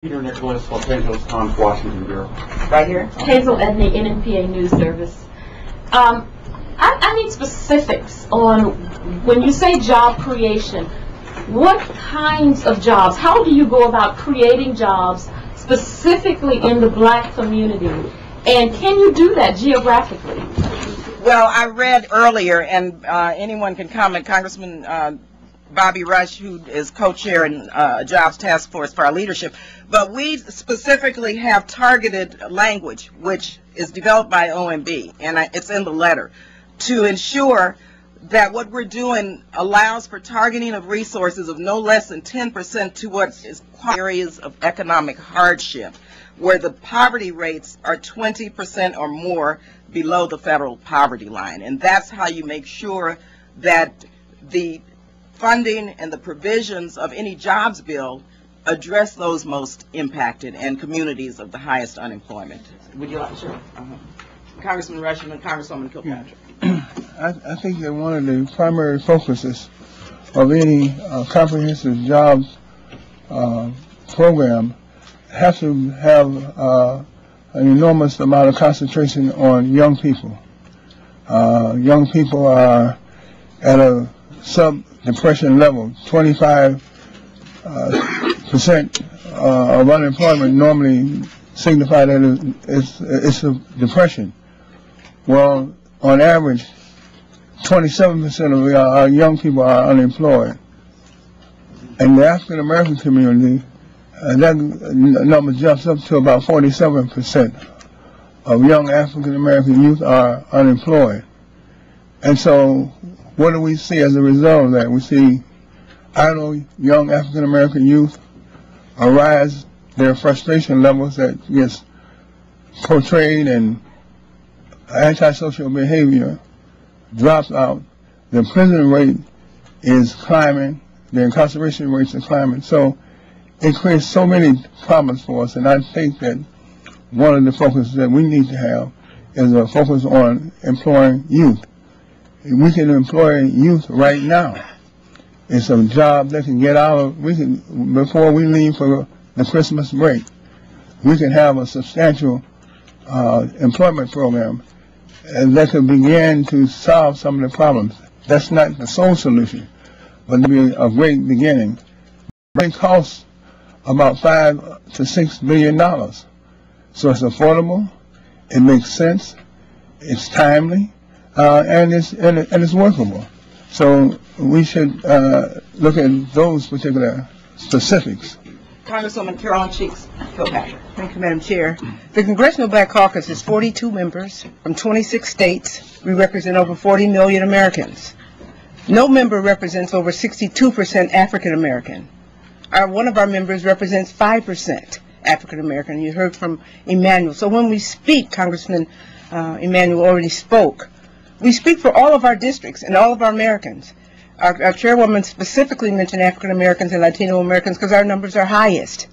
Peter Nicholas, Los Angeles Times, Washington Bureau. Right here. Hazel Edney, NNPA News Service. I need specifics on when you say job creation, what kinds of jobs, how do you go about creating jobs specifically in the black community, and can you do that geographically? Well, I read earlier, and anyone can comment, Congressman Bobby Rush, who is co-chair in Jobs Task Force for our leadership, but we specifically have targeted language, which is developed by OMB, and it's in the letter, to ensure that what we're doing allows for targeting of resources of no less than 10% to what is areas of economic hardship, where the poverty rates are 20% or more below the federal poverty line. And that's how you make sure that the funding and the provisions of any jobs bill address those most impacted and communities of the highest unemployment. Would you like to share? Congressman Rush and Congresswoman Kilpatrick. I think that one of the primary focuses of any comprehensive jobs program has to have an enormous amount of concentration on young people. Young people are at a sub-depression level. 25% of unemployment normally signify that it's a depression. Well, on average, 27% of our young people are unemployed. In the African American community, that number jumps up to about 47% of young African American youth are unemployed. And so, what do we see as a result of that? We see idle young African American youth arise their frustration levels that gets portrayed, and antisocial behavior drops out. The prison rate is climbing. The incarceration rates are climbing. So it creates so many problems for us, and I think that one of the focuses that we need to have is a focus on employing youth. We can employ youth right now. It's a job they can get out of. Before we leave for the Christmas break, we can have a substantial employment program and that could begin to solve some of the problems. That's not the sole solution, but it'll be a great beginning. It costs about $5 to $6 billion. So it's affordable, it makes sense, it's timely, and it's workable. So we should look at those particular specifics. Congresswoman Carolyn Cheeks Kilpatrick. Thank you, Madam Chair. The Congressional Black Caucus is 42 members from 26 states. We represent over 40 million Americans. No member represents over 62% African American. One of our members represents 5% African American. You heard from Emmanuel. So when we speak, Congressman Emmanuel already spoke, we speak for all of our districts and all of our Americans. Our chairwoman specifically mentioned African Americans and Latino Americans because our numbers are highest.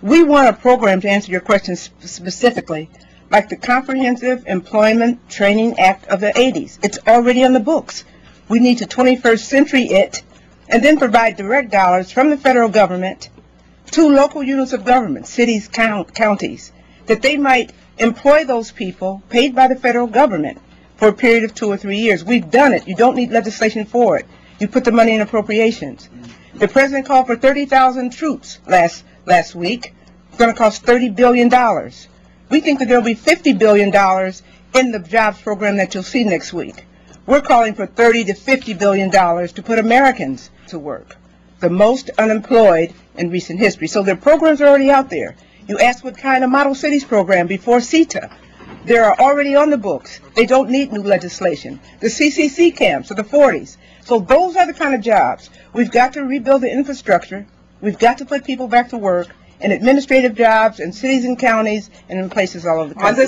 We want a program, to answer your question specifically, like the Comprehensive Employment Training Act of the 80s. It's already on the books. We need to 21st century it, and then provide direct dollars from the federal government to local units of government, cities, counties, that they might employ those people paid by the federal government for a period of 2 or 3 years. We've done it. You don't need legislation for it. You put the money in appropriations. The president called for 30,000 troops last week. It's going to cost $30 billion. We think that there will be $50 billion in the jobs program that you'll see next week. We're calling for $30 to $50 billion to put Americans to work, the most unemployed in recent history. So their programs are already out there. You asked what kind of model cities program before CETA. They are already on the books. They don't need new legislation. The CCC camps of the 40s. So those are the kind of jobs. We've got to rebuild the infrastructure. We've got to put people back to work in administrative jobs in cities and counties and in places all over the country.